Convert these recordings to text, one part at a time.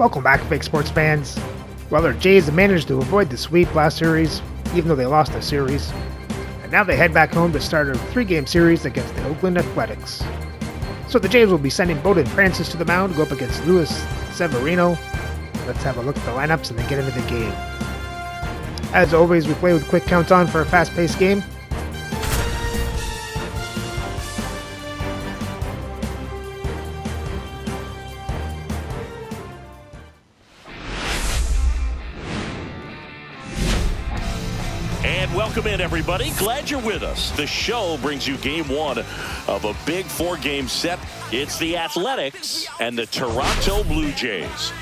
Welcome back, big sports fans. Well, the Jays have managed to avoid the sweep last series, even though they lost the series. And now they head back home to start a 3-game series against the Oakland Athletics. So the Jays will be sending Bowden Francis to the mound to go up against Luis Severino. Let's have a look at the lineups and then get into the game. As always, we play with quick counts on for a fast-paced game. Welcome in, everybody. Glad you're with us. The show brings you game one of a big 4-game set. It's the Athletics and the Toronto Blue Jays.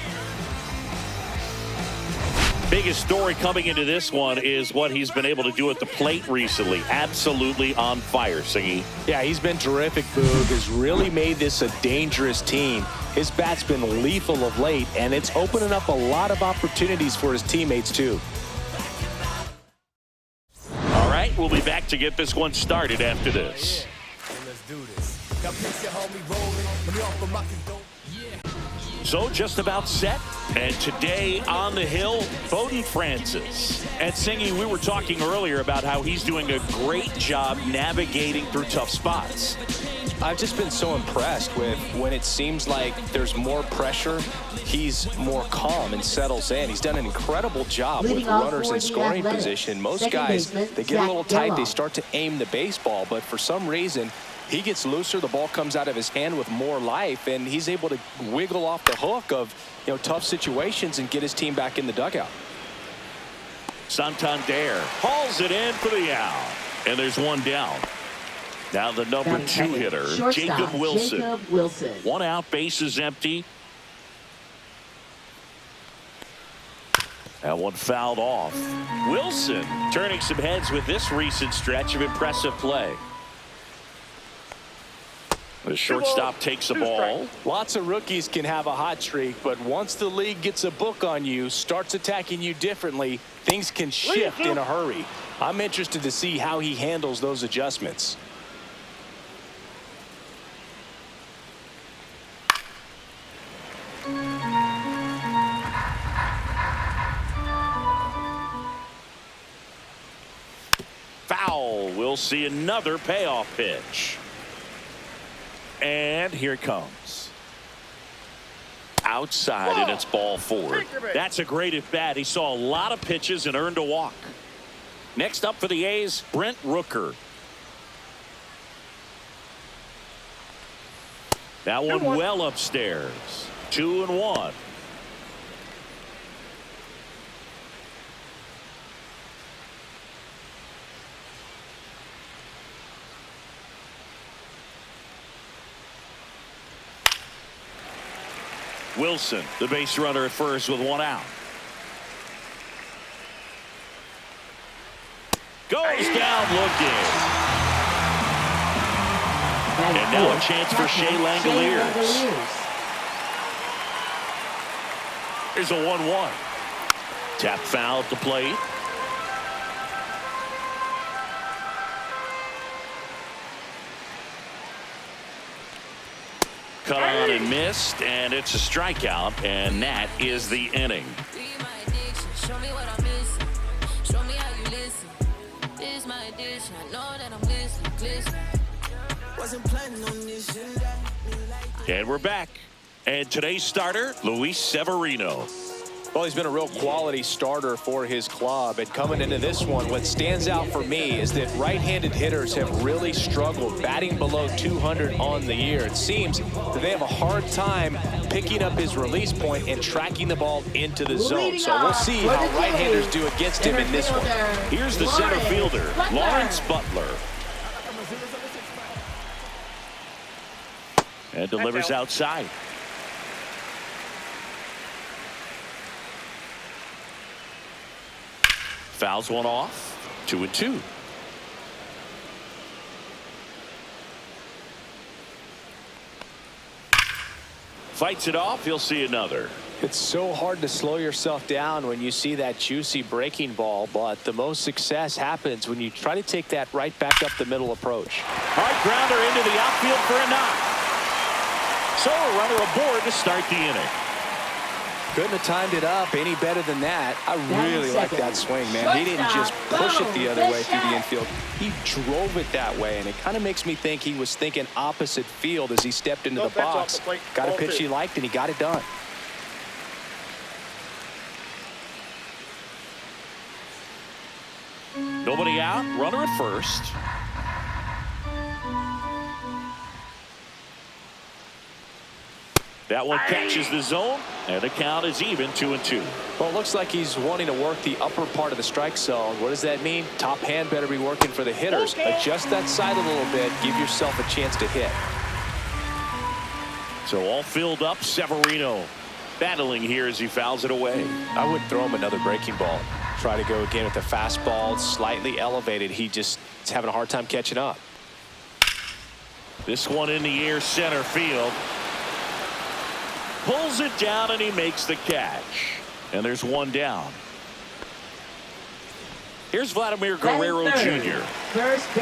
Biggest story coming into this one is what he's been able to do at the plate recently. Absolutely on fire, Singy. Yeah, he's been terrific, Boog. Has really made this a dangerous team. His bat's been lethal of late, and it's opening up a lot of opportunities for his teammates, too. We'll be back to get this one started after this. So just about set, and today on the hill, Bowden Francis. And Singy, we were talking earlier about how he's doing a great job navigating through tough spots. I've just been so impressed with when it seems like there's more pressure, he's more calm and settles in. He's done an incredible job with runners in scoring position. Most guys, they get a little tight, they start to aim the baseball, but for some reason, he gets looser, the ball comes out of his hand with more life, and he's able to wiggle off the hook of, tough situations and get his team back in the dugout. Santander hauls it in for the out, and there's one down. Now the number 2 hitter, Jacob Wilson. 1 out, base is empty. That one fouled off. Wilson turning some heads with this recent stretch of impressive play. The shortstop takes the ball. Lots of rookies can have a hot streak, but once the league gets a book on you, starts attacking you differently, things can shift in a hurry. I'm interested to see how he handles those adjustments. Foul. We'll see another payoff pitch. And here it comes. Outside, and it's ball 4. That's a great at bat. He saw a lot of pitches and earned a walk. Next up for the A's, Brent Rooker. That one well upstairs. 2-1. Wilson, the base runner at first with 1 out. Goes down looking. And now a chance for Shea Langoliers. Here's a 1-1. Tap foul at the plate. Cut on and missed, and it's a strikeout, and that is the inning. And we're back. And today's starter, Luis Severino. Well, he's been a real quality starter for his club. And coming into this one, what stands out for me is that right-handed hitters have really struggled batting below 200 on the year. It seems that they have a hard time picking up his release point and tracking the ball into the zone. So we'll see how right-handers do against him in this one. Here's the center fielder, Lawrence Butler. And delivers outside. Fouls one off. 2-2. Fights it off. He'll see another. It's so hard to slow yourself down when you see that juicy breaking ball, but the most success happens when you try to take that right back up the middle approach. Hard grounder into the outfield for a knock. So a runner aboard to start the inning. Couldn't have timed it up any better than that. I really like that swing, man. He didn't just push it the other way through the infield. He drove it that way, and it kind of makes me think he was thinking opposite field as he stepped into the box. Got a pitch he liked, and he got it done. Nobody out, runner at first. That one catches the zone, and the count is even 2-2. Well, it looks like he's wanting to work the upper part of the strike zone. What does that mean? Top hand better be working for the hitters. Adjust that side a little bit. Give yourself a chance to hit. So all filled up, Severino battling here as he fouls it away. I wouldn't throw him another breaking ball. Try to go again with the fastball, slightly elevated. He just is having a hard time catching up. This one in the air, center field. Pulls it down, and he makes the catch. And there's one down. Here's Vladimir Guerrero Jr.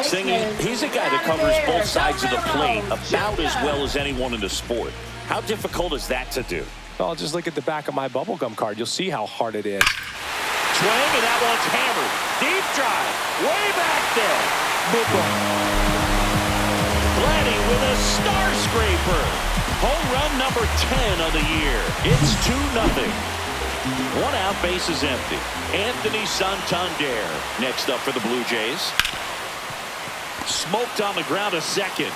Singing, he's a guy that covers both sides of the plate about as well as anyone in the sport. How difficult is that to do? Well, just look at the back of my bubblegum card. You'll see how hard it is. Swing, and that one's hammered. Deep drive, way back there. Vladdy with a star scraper. Home run number 10 of the year. It's 2-0. One out, base is empty. Anthony Santander next up for the Blue Jays. Smoked on the ground a second.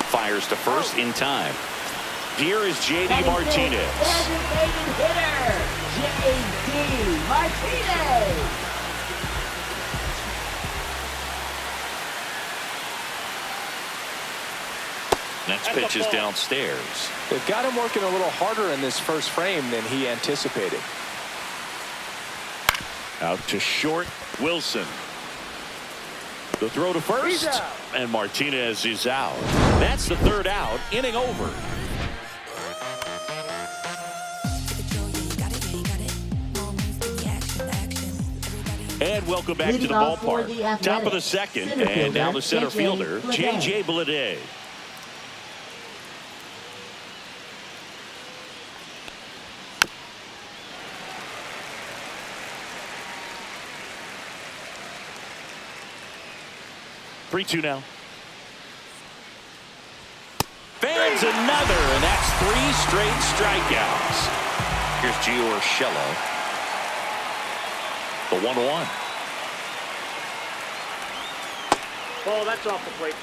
Fires to first in time. Here is J.D. Martinez. Designated hitter, J.D. Martinez. Next pitch is downstairs. They've got him working a little harder in this first frame than he anticipated. Out to short, Wilson. The throw to first, and Martinez is out. That's the third out, inning over. And welcome back to the ballpark. Top of the second, and now the center fielder, J.J. Bleday. Three-two now. Fans another, and that's 3 straight strikeouts. Here's Gio Urshela. The 1-1. Oh, that's off the plate.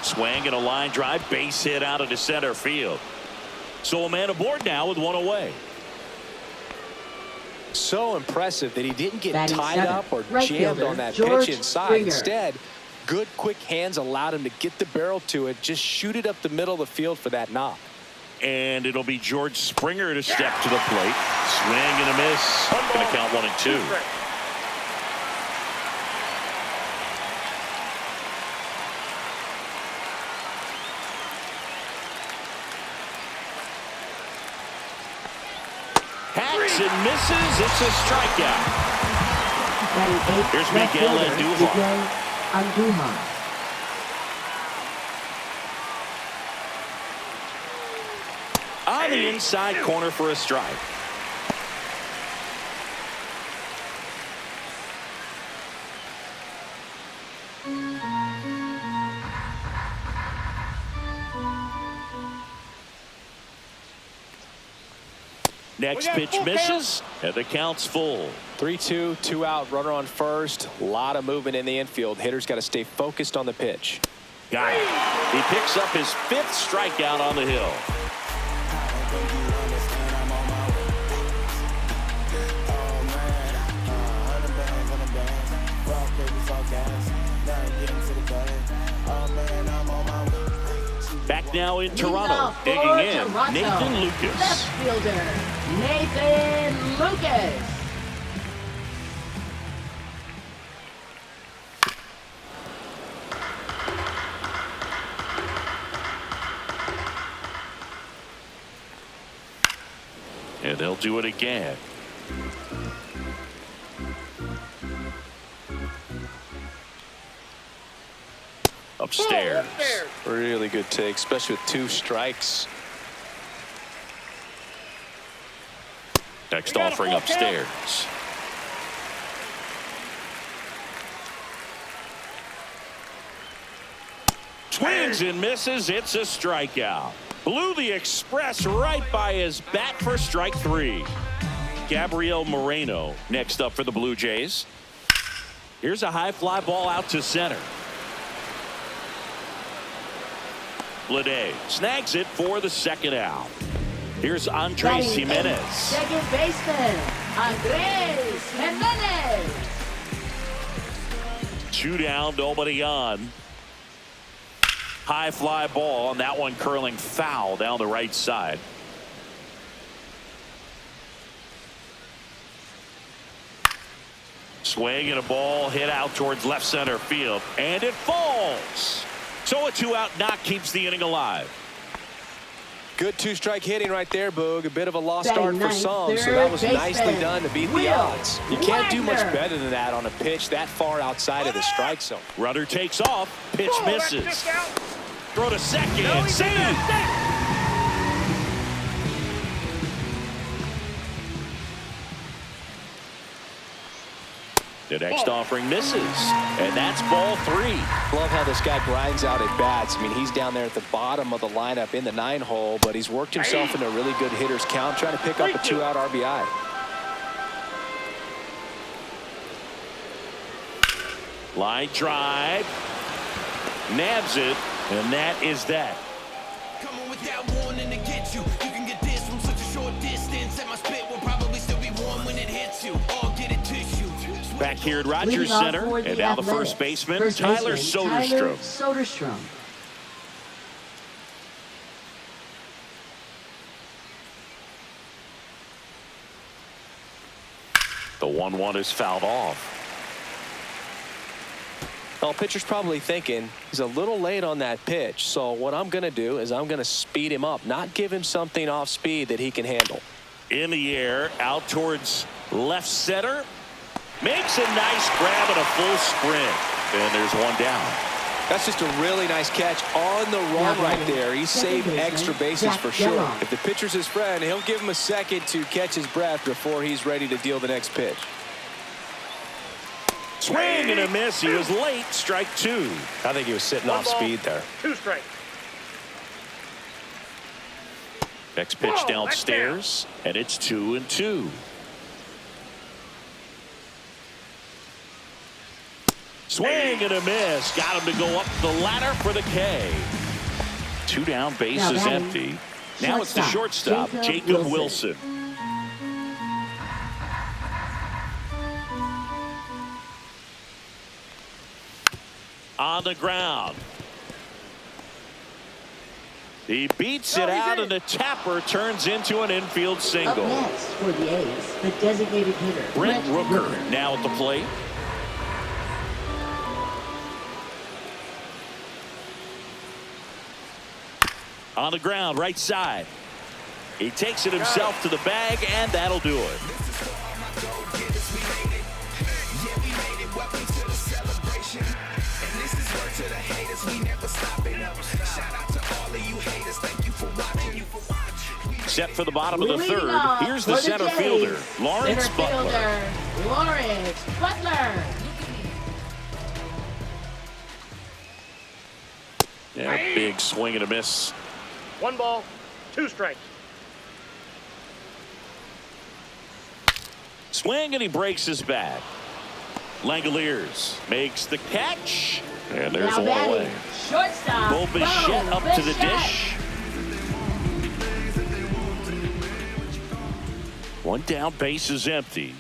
Swing and a line drive, base hit out into center field. So a man aboard now with one away. So impressive that he didn't get Batting tied seven, up or right jammed fielder, on that George pitch inside. Springer. Instead, good quick hands allowed him to get the barrel to it, just shoot it up the middle of the field for that knock. And it'll be George Springer to step to the plate. Swing and a miss. Going to count 1-2. Hacks and misses. It's a strikeout. Here's Miguel Andujar. On the inside corner for a strike. Next pitch misses, and the count's full. 3-2, 2 out, runner on first. A lot of movement in the infield. Hitter's got to stay focused on the pitch. Got it. He picks up his 5th strikeout on the hill. Back now in Toronto, digging in, Nathan Lucas. Left fielder, Nathan Lucas. they'll do it again. Upstairs. Really good take, especially with 2 strikes. Next offering upstairs. Swings and misses. It's a strikeout. Blew the express right by his bat for strike 3. Gabriel Moreno next up for the Blue Jays. Here's a high fly ball out to center. Lede snags it for the second out. Here's Andres Jimenez. Second baseman, Andres Jimenez. 2 down, nobody on. High fly ball, and that one curling foul down the right side. Swing and a ball hit out towards left center field, and it falls. So a 2-out knock keeps the inning alive. Good 2-strike hitting right there, Boog. A bit of a lost start for some, so that was nicely done to beat the odds. You can't do much better than that on a pitch that far outside of the strike zone. Runner takes off. Pitch misses. Throw to second. Save. The next offering misses, and that's ball 3. Love how this guy grinds out at bats. I mean, he's down there at the bottom of the lineup in the 9-hole, but he's worked himself into a really good hitter's count, trying to pick up a 2-out RBI. Line drive, nabs it, and that is that. Come on with that warning to get you. You can get this from such a short distance, and my spit will probably still be warm when it hits you. Or get it tissue. Back here at Rogers Center, and now the first baseman, Tyler Soderstrom. The 1-1 is fouled off. Well, pitcher's probably thinking he's a little late on that pitch, so what I'm going to do is I'm going to speed him up, not give him something off speed that he can handle. In the air, out towards left center. Makes a nice grab and a full sprint. And there's 1 down. That's just a really nice catch on the run right there. He saved extra bases for sure. If the pitcher's his friend, he'll give him a second to catch his breath before he's ready to deal the next pitch. Swing and a miss. He was late. Strike 2. I think he was sitting off speed there. 2 strikes. Next pitch downstairs, and it's 2-2. Swing and a miss. Got him to go up the ladder for the K. 2 down, bases empty. Now it's the shortstop, Jacob Wilson. On the ground. He beats it out, and the tapper turns into an infield single. Up next for the A's, the designated hitter, Brent Rooker now at the plate. On the ground, right side. He takes it himself to the bag, and that'll do it. Set for the bottom of the third. Here's the center fielder, Lawrence Butler. Lawrence Butler. Yeah, big swing and a miss. 1 ball, 2 strikes. Swing, and he breaks his bat. Langoliers makes the catch, and there's one away. Shortstop. Bo Bichette up to the dish. 1 down, base is empty.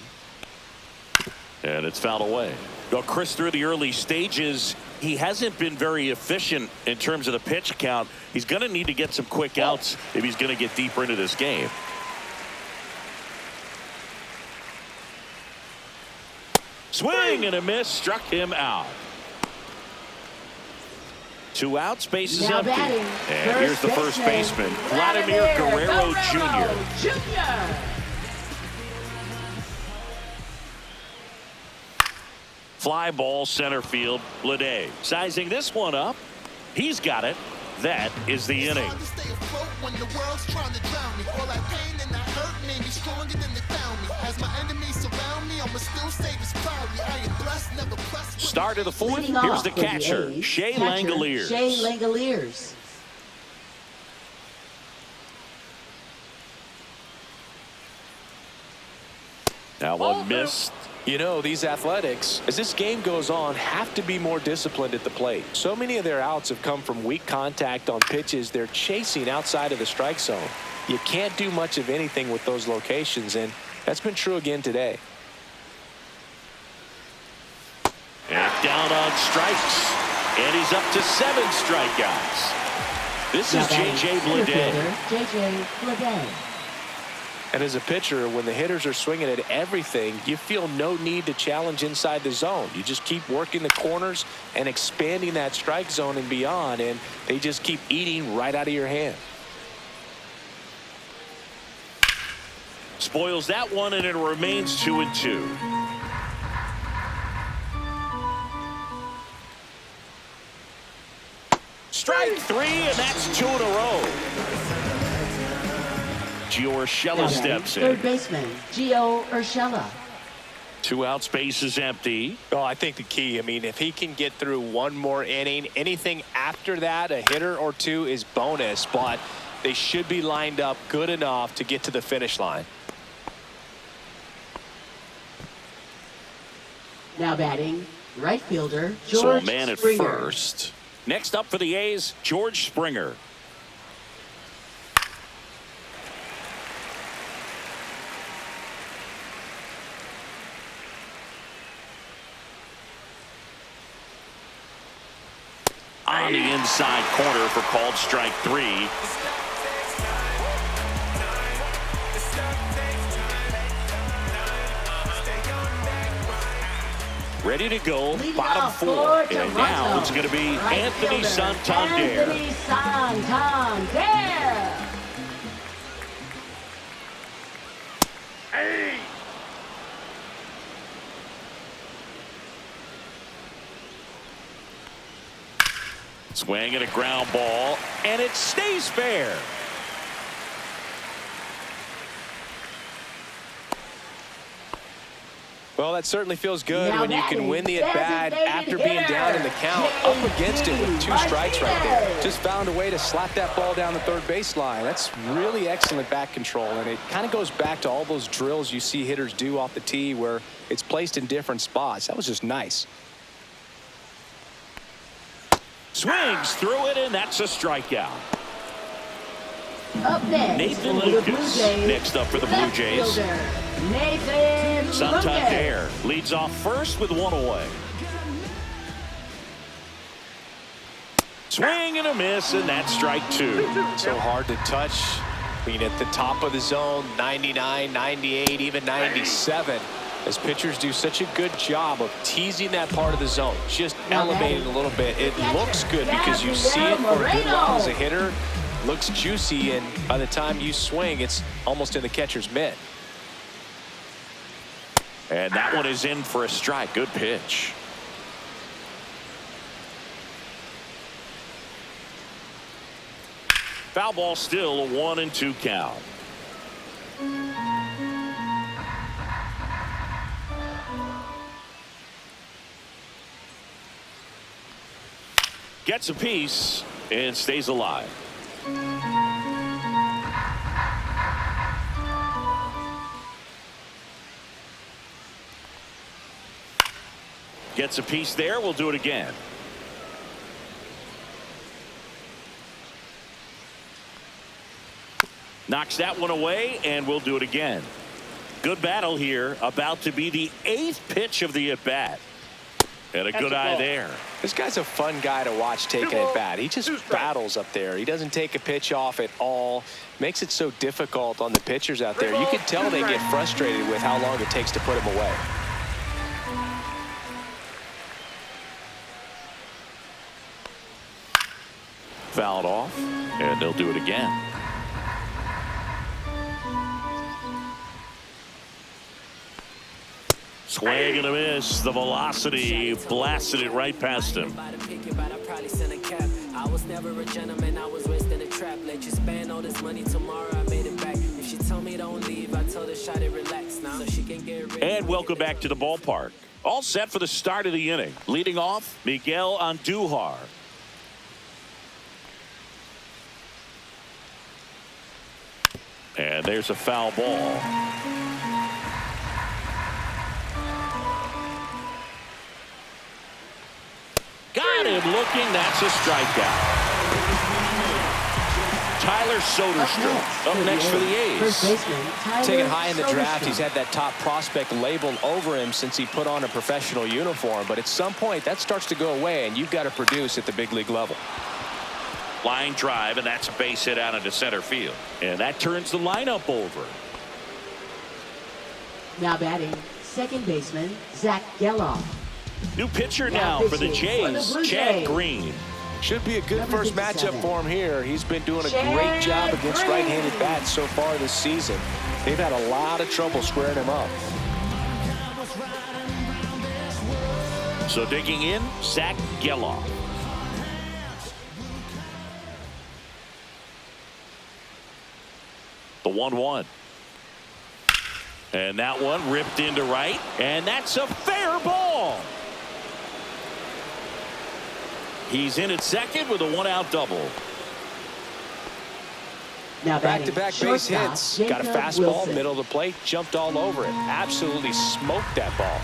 And it's fouled away. Well, Chris, through the early stages, he hasn't been very efficient in terms of the pitch count. He's going to need to get some quick outs if he's going to get deeper into this game. Swing and a miss, struck him out. 2 outs, base is empty. And here's the first baseman, Vladimir Guerrero Jr. Fly ball center field. Bleday sizing this one up. He's got it. That is the inning. Start of the fourth. Here's the catcher, Shea Langoliers. Shea Langoliers. That one missed. You know, these Athletics, as this game goes on, have to be more disciplined at the plate. So many of their outs have come from weak contact on pitches they're chasing outside of the strike zone. You can't do much of anything with those locations, and that's been true again today. And down on strikes, and he's up to 7 strikeouts. This is J.J. Bleday. J.J. Bleday. And as a pitcher, when the hitters are swinging at everything, you feel no need to challenge inside the zone. You just keep working the corners and expanding that strike zone and beyond, and they just keep eating right out of your hand. Spoils that one, and it remains 2-2. Strike 3, and that's 2 in a row. Gio Urshela steps in. Third baseman, Gio Urshela. 2 outs, base is empty. Oh, I think the key, I mean, if he can get through one more inning, anything after that, a hitter or two is bonus, but they should be lined up good enough to get to the finish line. Now batting, right fielder, George So a man at Springer. first. Next up for the A's, George Springer. On the inside corner for called strike 3. Ready to go, Leading bottom off 4. for And now Toronto, it's going to be right Anthony fielder, Santander. Anthony Santander. Swing and a ground ball, and it stays fair. Well, that certainly feels good Now when you can win the at-bat designated after being hitter, down in the count, up against it with 2 strikes right there. Martinez. Just found a way to slap that ball down the third baseline. That's really excellent bat control, and it kind of goes back to all those drills you see hitters do off the tee where it's placed in different spots. That was just nice. Swings through it, and that's a strikeout. Up next, Nathan for the Blue Lucas Jays, next up for the Blue left Jays. fielder, Nathan Lucas. Santander leads off first with 1 away. Swing and a miss, and that's strike 2. So hard to touch. I mean, at the top of the zone, 99, 98, even 97. As pitchers do such a good job of teasing that part of the zone, just elevating a little bit. It looks good because you see it for a good while as a hitter. Looks juicy, and by the time you swing, it's almost in the catcher's mitt. And that one is in for a strike. Good pitch. Foul ball, still a 1-2 count. Gets a piece and stays alive. Gets a piece there. We'll do it again. Knocks that one away, and we'll do it again. Good battle here. About to be the 8th pitch of the at-bat. And a good eye there. This guy's a fun guy to watch taking at bat. He just battles up there. He doesn't take a pitch off at all. Makes it so difficult on the pitchers out there. You can tell they get frustrated with how long it takes to put him away. Fouled off, and they'll do it again. Swing and a miss. The velocity blasted it right past him. I was never a gentleman, I was raised in a trap. Let you spend all this money tomorrow, I made it back. If she told me don't leave, I told her shot it relax now. So she can get rid. And welcome back to the ballpark. All set for the start of the inning. Leading off, Miguel Andujar. And there's a foul ball. Got him looking. That's a strikeout. Tyler Soderstrom up next for the A's. Taken high in the draft, he's had that top prospect labeled over him since he put on a professional uniform. But at some point, that starts to go away, and you've got to produce at the big league level. Line drive, and that's a base hit out into center field. And that turns the lineup over. Now batting, second baseman, Zach Geloff. New pitcher now for the Jays, Chad Green. Should be a good first matchup for him here. He's been doing a great job against right-handed bats so far this season. They've had a lot of trouble squaring him up. So digging in, Zach Geloff. The 1-1. And that one ripped into right. And that's a fair ball. He's in at second with a one-out double. Now back-to-back base hits. Got a fastball, middle of the plate, jumped all over it. Absolutely smoked that ball.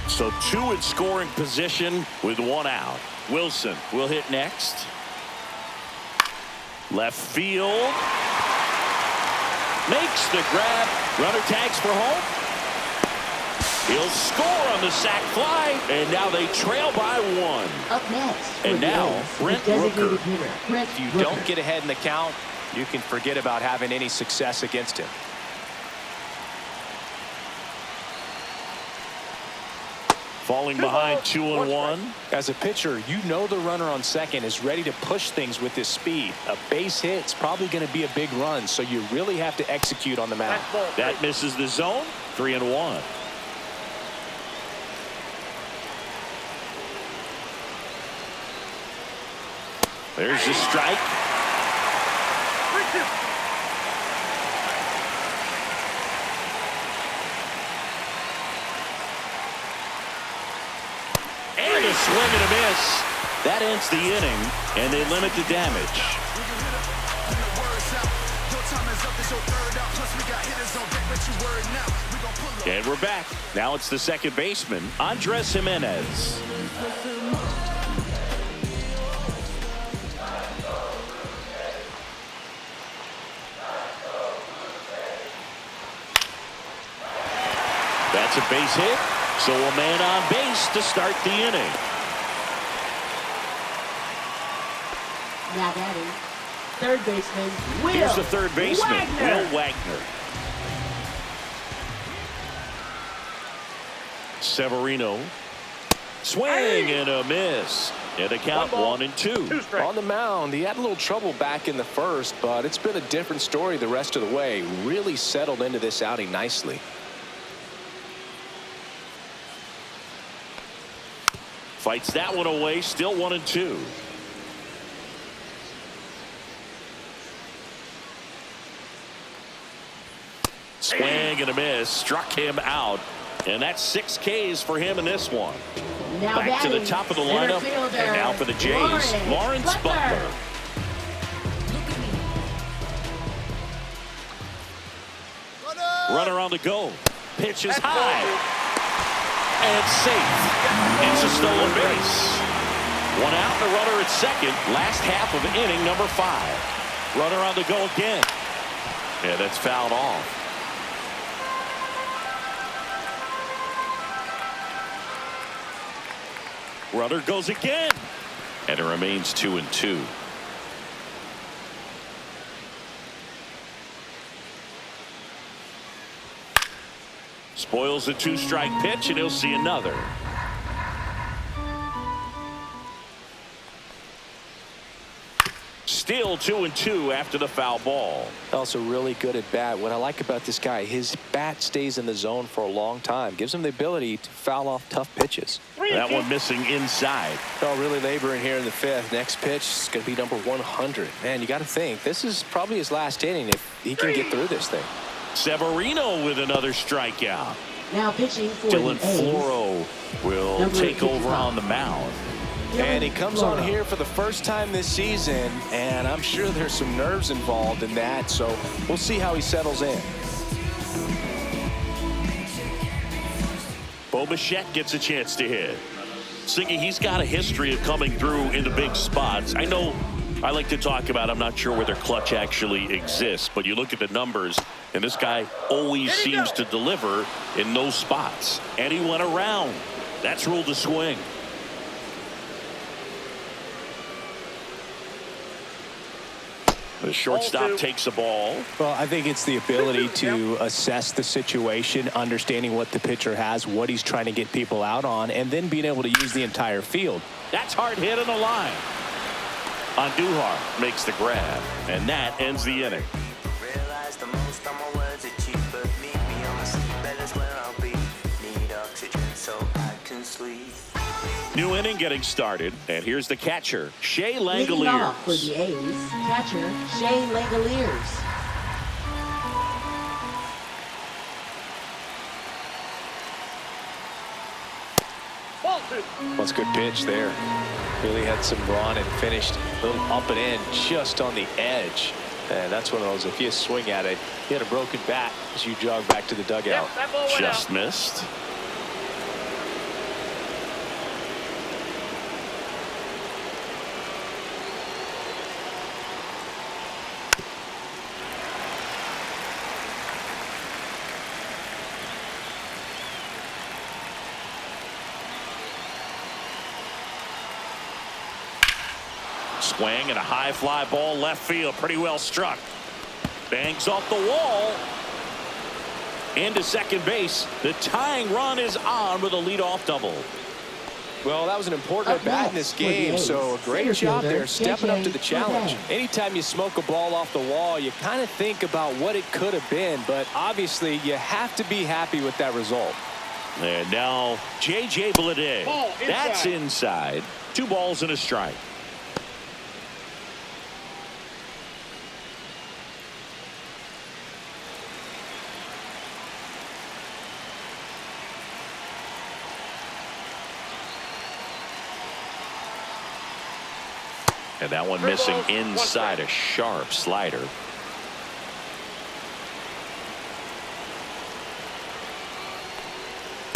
So two in scoring position with one out. Wilson will hit next. Left field. Makes the grab. Runner tags for home. He'll score on the sac fly, and now they trail by one. Up next. And now, Brent Rooker. If you don't get ahead in the count, you can forget about having any success against him. Falling behind 2-1. As a pitcher, you know the runner on second is ready to push things with his speed. A base hit's probably going to be a big run, so you really have to execute on the mound. That misses the zone. 3-1. There's the strike. And a swing and a miss. That ends the inning, and they limit the damage. And we're back. Now it's the second baseman, Andres Jimenez. That's a base hit, so a man on base to start the inning. Now batting, third baseman, Will Here's the third baseman, Wagner. Will Wagner. Severino. Swing and a miss. And a count 1-2. On the mound, he had a little trouble back in the first, but it's been a different story the rest of the way. Really settled into this outing nicely. Fights that one away, still 1-2. Swing and a miss, struck him out, and that's 6 Ks for him in this one. Now Back to the batting, top of the center lineup, fielder, and now for the Jays, Lawrence Butler. Runner on the go, pitch is high, and safe. It's a stolen base. One out, the runner at second, last half of inning number 5. Runner on the go again. Yeah, that's fouled off. Runner goes again. And it remains 2-2. Spoils the 2-strike pitch, and he'll see another. Still 2-2 after the foul ball. Also really good at bat. What I like about this guy, his bat stays in the zone for a long time. Gives him the ability to foul off tough pitches. That one missing inside. Oh, really laboring here in the fifth. Next pitch is going to be number 100. Man, you got to think this is probably his last inning if he can get through this thing. Severino with another strikeout. Now pitching for Dylan the A's. Floro will Number take over 55. on the mound. And he comes on here for the first time this season, and I'm sure there's some nerves involved in that, so we'll see how he settles in. Bo Bichette gets a chance to hit. Singy, he's got a history of coming through in the big spots. I know I like to talk about, I'm not sure whether clutch actually exists, but you look at the numbers, and this guy always seems to deliver in those spots. And he went around. That's ruled a swing. The shortstop takes the ball. Well, I think it's the ability to assess the situation, understanding what the pitcher has, what he's trying to get people out on, and then being able to use the entire field. That's hard hit on the line. Andujar makes the grab, and that ends the inning. Realize the most of my words are cheap, but meet me on the seabed is where I'll be. Need oxygen so I can sleep. New inning getting started, and here's the catcher, Shea Leading off for Langoliers. the A's, catcher Shea Langoliers. That's a good pitch there. Really had some run and finished a little up and in just on the edge. And that's one of those, if you swing at it, you had a broken bat as you jog back to the dugout. Just missed. Swing and a high fly ball left field, pretty well struck. Bangs off the wall. Into second base. The tying run is on with a leadoff double. Well, that was an important at bat in this game, so a great job there stepping up to the challenge. Anytime you smoke a ball off the wall, you kind of think about what it could have been, but obviously you have to be happy with that result. And now J.J. Bleday. That's inside. 2 balls and a strike. And that one missing inside, a sharp slider.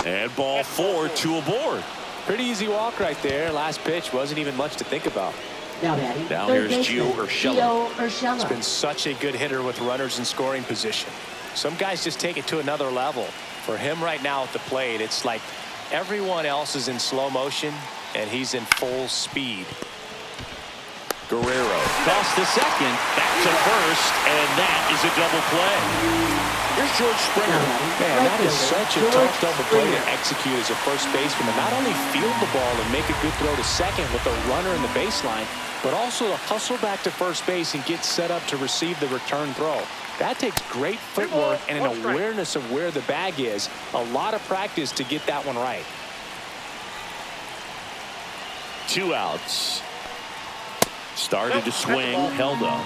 And ball 4, 2 aboard. Pretty easy walk right there. Last pitch wasn't even much to think about. Now batting, Now third here's Gio baseman, Urshela. Gio Urshela. He's been such a good hitter with runners in scoring position. Some guys just take it to another level. For him right now at the plate, it's like everyone else is in slow motion and he's in full speed. Guerrero toss to second, back to first, and that is a double play. Here's George Springer. Man, that is such a tough double play to execute as a first baseman, to not only field the ball and make a good throw to second with a runner in the baseline, but also to hustle back to first base and get set up to receive the return throw. That takes great footwork and an awareness of where the bag is. A lot of practice to get that one right. 2 outs. Started to swing, held up.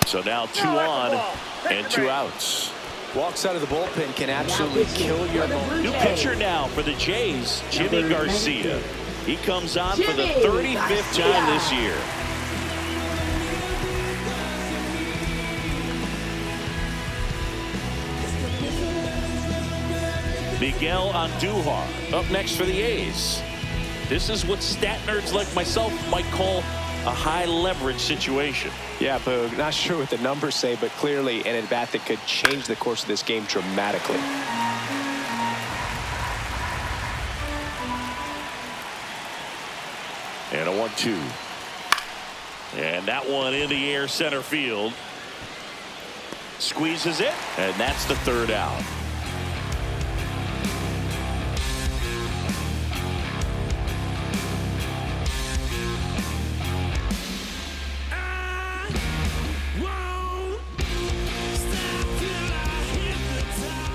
So now 2 on and 2 outs. Walks out of the bullpen can absolutely kill your moment. New pitcher now for the Jays, Jimmy Garcia. He comes on for the 35th time this year. Miguel Andujar up next for the A's. This is what stat nerds like myself might call a high leverage situation. Yeah, Boog, not sure what the numbers say, but clearly an at-bat that could change the course of this game dramatically. And a 1-2. And that one in the air center field. Squeezes it, and that's the 3rd out.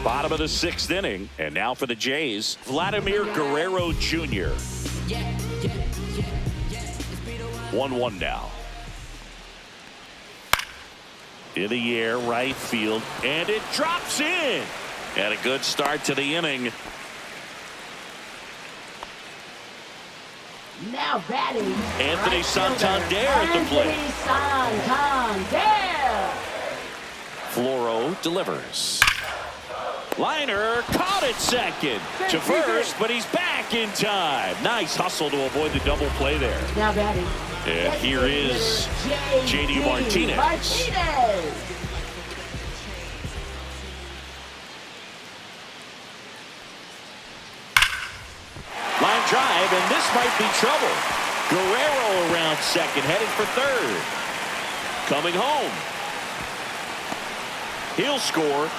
Bottom of the 6th inning. And now for the Jays, Vladimir Guerrero Jr. 1-1 now. In the air, right field, and it drops in. And a good start to the inning. Now batting, Anthony right Santander fielder, at the plate. Anthony Santander. Floro delivers. Liner caught at second to first, but he's back in time. Nice hustle to avoid the double play there. Now batting. And here is J.D. Martinez. Line drive, and this might be trouble. Guerrero around second, headed for third. Coming home. He'll score.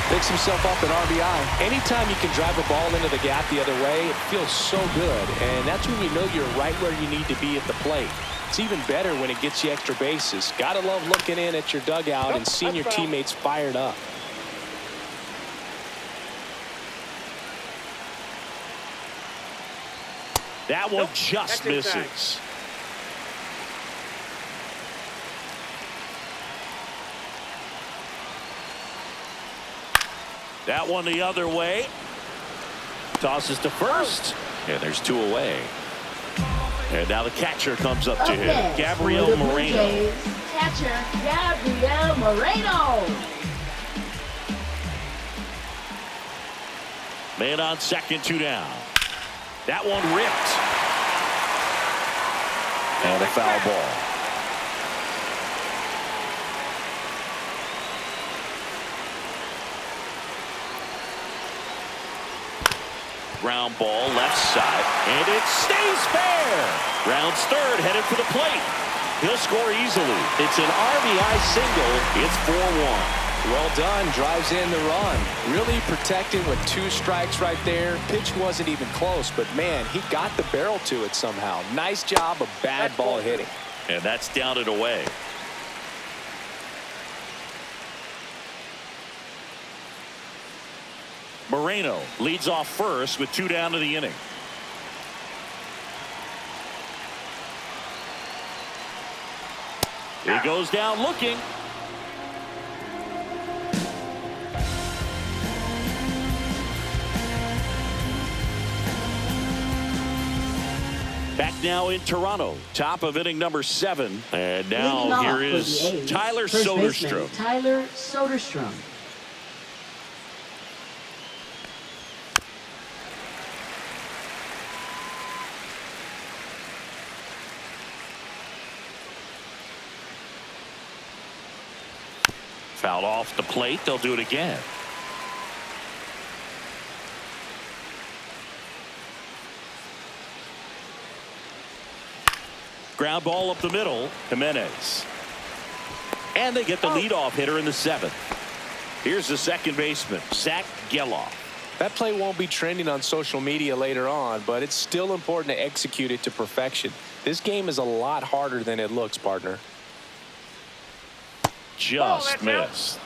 Picks himself up an RBI. Anytime you can drive a ball into the gap the other way, it feels so good. And that's when you know you're right where you need to be at the plate. It's even better when it gets you extra bases. Gotta love looking in at your dugout and seeing your teammates fired up. That one just misses. That one the other way. Tosses to first. And there's 2 away. And now the catcher comes up to him. Gabriel Moreno. Catcher Gabriel Moreno. Man on second, 2 down. That one ripped. And a foul ball. Ground ball left side, and it stays fair. Rounds third, headed for the plate. He'll score easily. It's an RBI single. It's 4-1. Well done. Drives in the run. Really protecting with 2 strikes right there. Pitch wasn't even close, but man, he got the barrel to it somehow. Nice job of bad ball hitting. And that's down and away. Moreno leads off first with 2 down to the inning. He goes down looking. Back now in Toronto, top of inning number 7. And now here is Tyler Soderstrom. Tyler Soderstrom. Fouled off the plate. They'll do it again. Ground ball up the middle. Jimenez. And they get the leadoff hitter in the 7th. Here's the second baseman, Zach Geloff. That play won't be trending on social media later on, but it's still important to execute it to perfection. This game is a lot harder than it looks, partner. Just missed.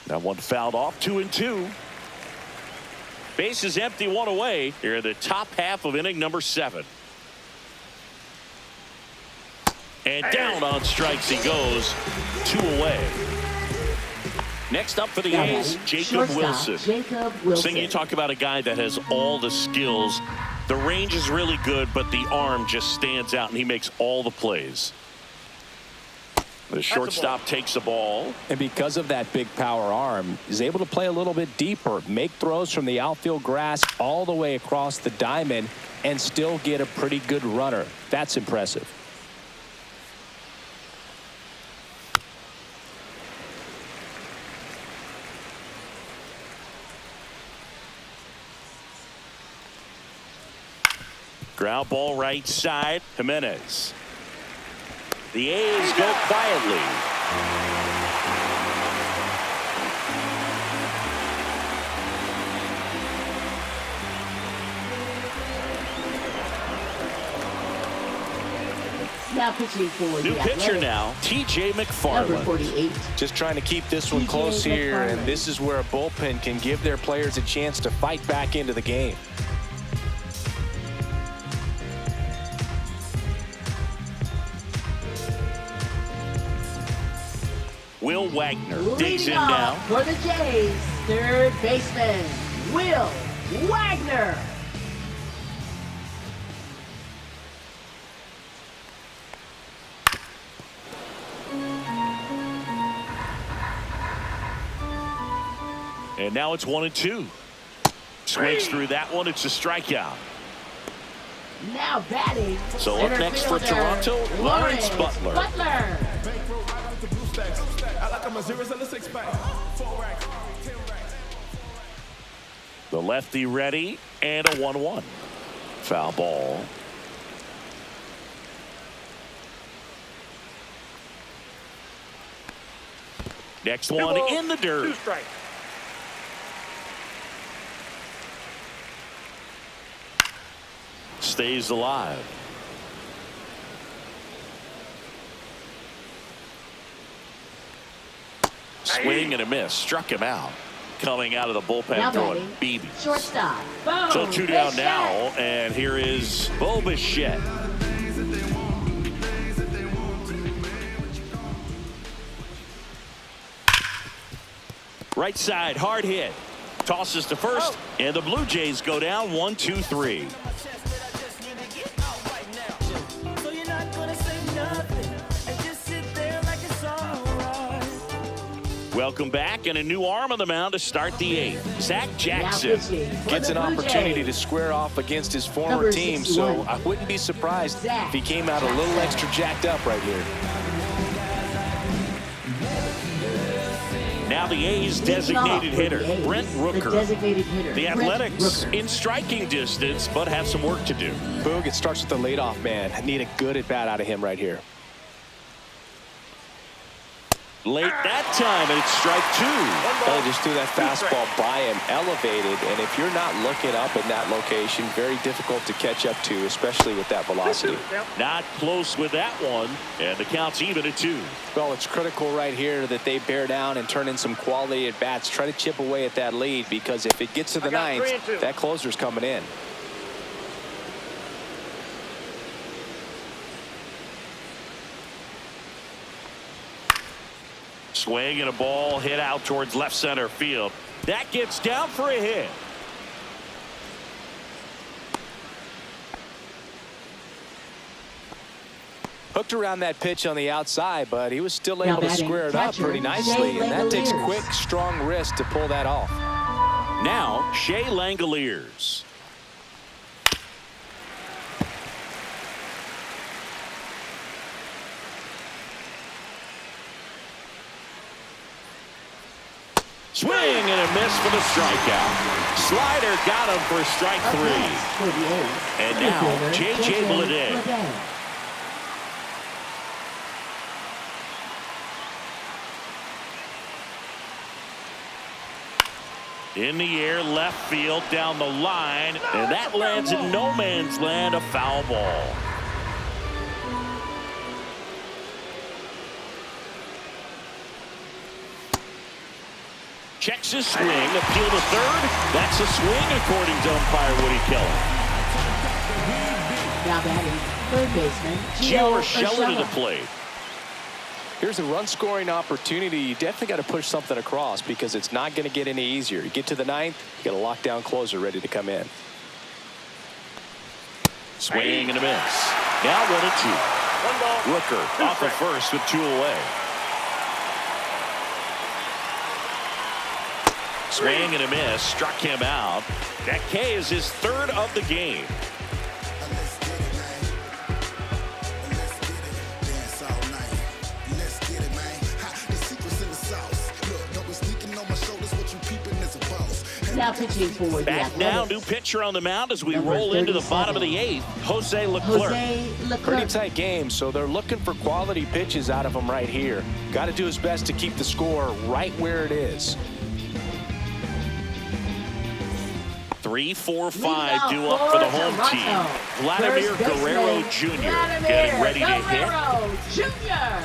That one fouled off. 2-2. Base is empty, 1 away. Here in the top half of inning number 7. And down on strikes he goes. 2 away. Next up for the A's, Jacob Wilson. Sing, you talk about a guy that has all the skills. The range is really good, but the arm just stands out, and he makes all the plays. The shortstop takes the ball. And because of that big power arm, he's able to play a little bit deeper, make throws from the outfield grass all the way across the diamond, and still get a pretty good runner. That's impressive. Ground ball right side. Jimenez. The A's go quietly. Now pitching for New the pitcher Athletics, now, T.J. number McFarland. 48. Just trying to keep this one close here, and this is where a bullpen can give their players a chance to fight back into the game. Will Wagner digs Leading in off now. for the Jays, third baseman, Will Wagner. And now it's 1-2. Swings through that one. It's a strikeout. Now batting. So up center next for fielder, Toronto, Lawrence Butler. The lefty ready, and a 1-1. Foul ball. Next one in the dirt. Stays alive. Swing and a miss. Struck him out. Coming out of the bullpen Now throwing batting, BBs. shortstop. Bo So 2 down Bichette. now, and here is Bo Bichette. Right side, hard hit. Tosses to first, and the Blue Jays go down 1-2-3. So you're not gonna say nothing and just sit there like it's alright. Welcome back, and a new arm on the mound to start the 8th. Zach Now Jackson. pitching for Gets the an Blue opportunity to Jays, square off against his former Number team, 61. so I wouldn't be surprised Zach if he came out a little extra jacked up right here. Now the A's Leading off designated for the hitter, A's, Brent The Rooker. designated hitter, The Brent Athletics Rooker. in striking distance, but have some work to do. Boog, it starts with the leadoff man. I need a good at-bat out of him right here. Late that time, and it's strike 2. They just threw that fastball by him, elevated, and if you're not looking up in that location, very difficult to catch up to, especially with that velocity. Not close with that one, and the count's even at 2. Well, it's critical right here that they bear down and turn in some quality at-bats. Try to chip away at that lead, because if it gets to the 9th, that closer's coming in. Swing and a ball hit out towards left center field. That gets down for a hit. Hooked around that pitch on the outside, but he was still Now able to batting, square it up catcher, pretty nicely, Shea and that takes Langoliers. quick, strong wrist to pull that off. Now, Shea Langoliers. Swing and a miss for the strikeout. Slider got him for strike Up 3. next for the A's, And center now, fielder, J.J. Bleday. Bleday. In the air, left field, down the line, and that lands in no man's land, a foul ball. Checks his swing, appeal to third. That's a swing, according to umpire Woody Keller. Now batting, third baseman, Gio Gio Urshela to the Urshela. plate. Here's a run-scoring opportunity. You definitely got to push something across, because it's not going to get any easier. You get to the 9th, you got a lockdown closer ready to come in. Swing and a miss. Now 1-2. Rooker off of first with 2 away. Swing and a miss. Struck him out. That K is his 3rd of the game. Now pitching for the Back now, new Athletics, pitcher on the mound as we Number roll into the bottom of 37. the 8th. Jose Leclerc. Jose Pretty Leclerc. tight game, so they're looking for quality pitches out of him right here. Got to do his best to keep the score right where it is. 3, 4, 5 due up for the home team. Vladimir Guerrero Jr. getting ready to hit. Jr.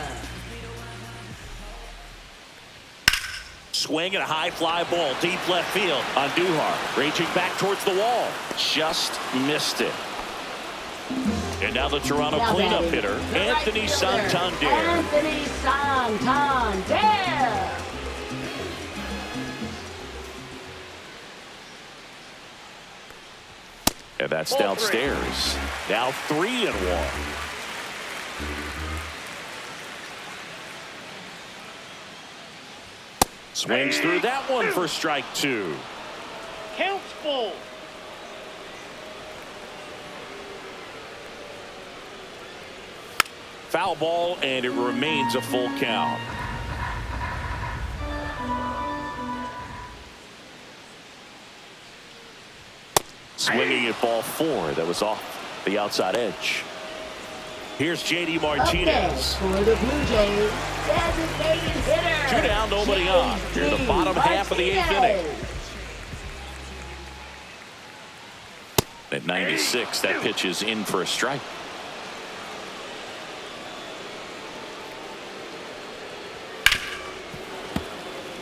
Swing and a high fly ball deep left field on Duhar. Raging back towards the wall. Just missed it. And now the Toronto cleanup hitter, Anthony Santander. Anthony Santander. And that's downstairs. Now 3-1. Swings through that one for strike 2. Counts full. Foul ball, and it remains a full count. Swinging at ball 4. That was off the outside edge. Here's J.D. Martinez. For the Blue Jays, designated hitter. 2 down, nobody on. Here in the bottom half of the 8th inning. At 96, that pitch is in for a strike.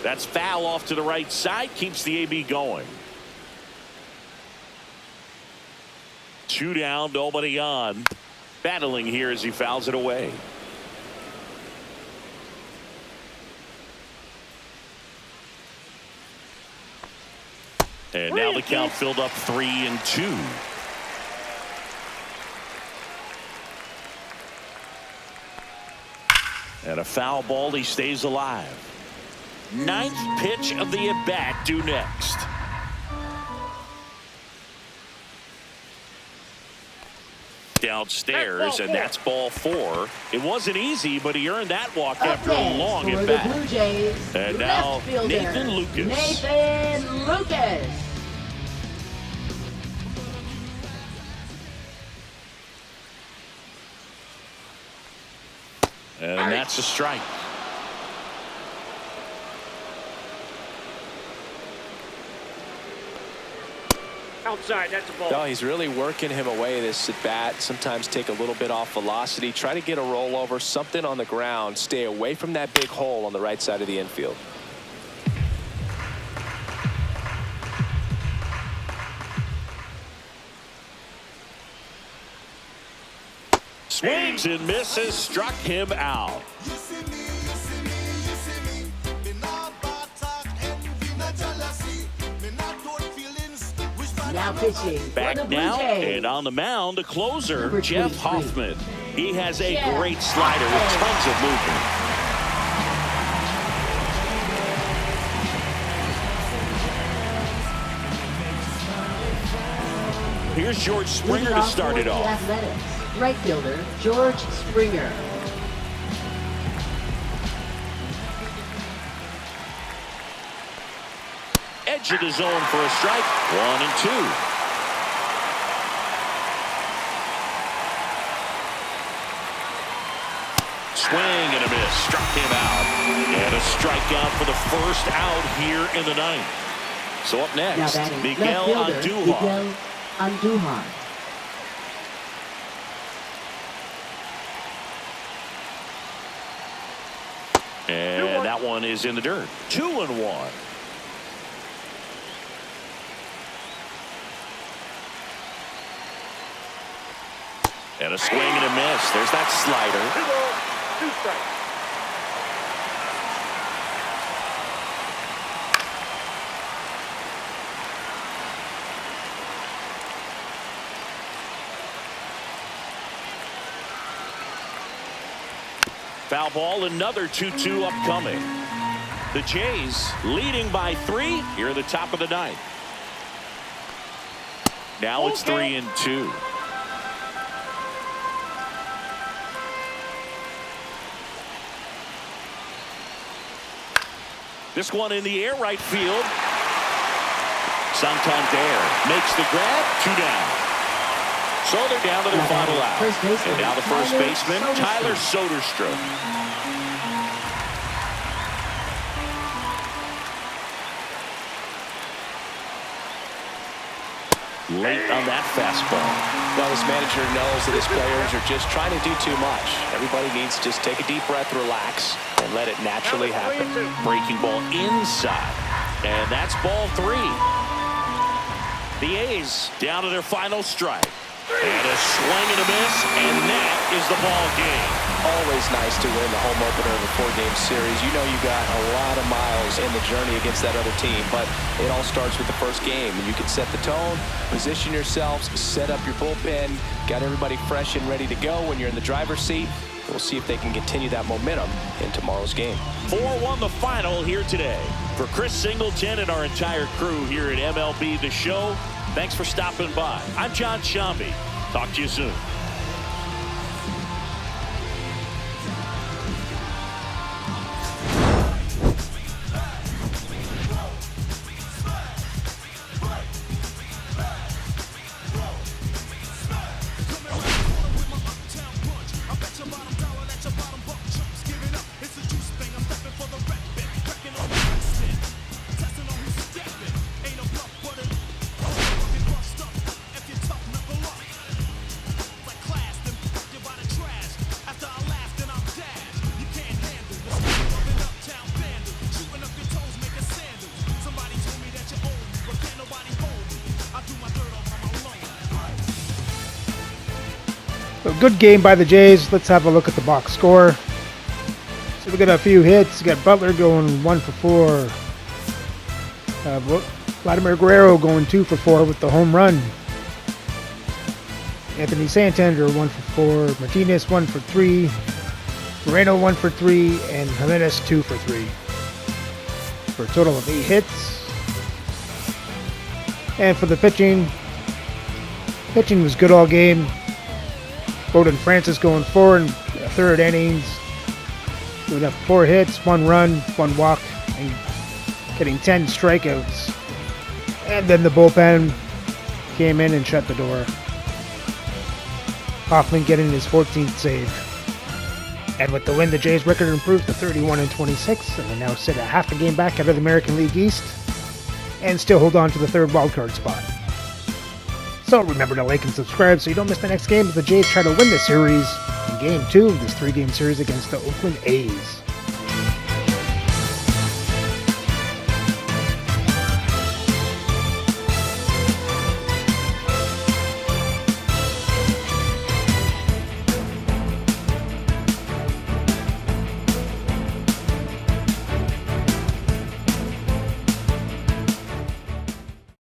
That's foul off to the right side. Keeps the AB going. 2 down, nobody on. Battling here as he fouls it away. And now the count filled up 3-2. And a foul ball. He stays alive. 9th pitch of the at-bat due next. Downstairs, and that's ball 4. It wasn't easy, but he earned that walk after a long at bat. And now Nathan Lucas. Nathan Lucas. And that's a strike. Outside, that's a ball. No, he's really working him away this at bat. Sometimes take a little bit off velocity. Try to get a rollover, something on the ground. Stay away from that big hole on the right side of the infield. Swings and misses, struck him out. Now pitching. Back now, and on the mound, the closer, Jeff Hoffman. He has a great slider with tons of movement. Here's George Springer to start it off. Athletics. Right fielder, George Springer. Edge of the zone for a strike. 1-2. Swing and a miss. Struck him out. And a strikeout for the first out here in the 9th. So up next, Miguel Andujar. And that one is in the dirt. 2-1. And a swing and a miss. There's that slider. 2 strikes. Foul ball, another 2-2 upcoming. The Jays leading by 3 here at the top of the 9th. Now it's 3-2. This one in the air, right field. Santander makes the grab. 2 down. So they're down to the final out. And now the first baseman, Tyler Soderstrom. late on that fastball. Well, this manager knows that his players are just trying to do too much. Everybody needs to just take a deep breath, relax, and let it naturally happen. Breaking ball inside, and that's ball 3. The A's down to their final strike. And a swing and a miss, and that is the ball game. Always nice to win the home opener of a 4-game series. You know you got a lot of miles in the journey against that other team, but it all starts with the first game. And you can set the tone, position yourselves, set up your bullpen, got everybody fresh and ready to go when you're in the driver's seat. We'll see if they can continue that momentum in tomorrow's game. 4-1 the final here today. For Chris Singleton and our entire crew here at MLB The Show, thanks for stopping by. I'm John Shambi. Talk to you soon. A good game by the Jays. Let's have a look at the box score. So we got a few hits. We got Butler going 1 for 4. Vladimir Guerrero going 2 for 4 with the home run. Anthony Santander 1 for 4. Martinez 1 for 3. Moreno 1 for 3. And Jimenez 2 for 3. For a total of 8 hits. And for the pitching was good all game. Bowden Francis going 4 in the 3rd innings. We got 4 hits, 1 run, 1 walk, and getting 10 strikeouts. And then the bullpen came in and shut the door. Hoffman getting his 14th save. And with the win, the Jays' record improved to 31-26, and they now sit a half a game back out of the American League East, and still hold on to the 3rd wildcard spot. So remember to like and subscribe so you don't miss the next game as the Jays try to win the series in Game 2 of this 3-game series against the Oakland A's.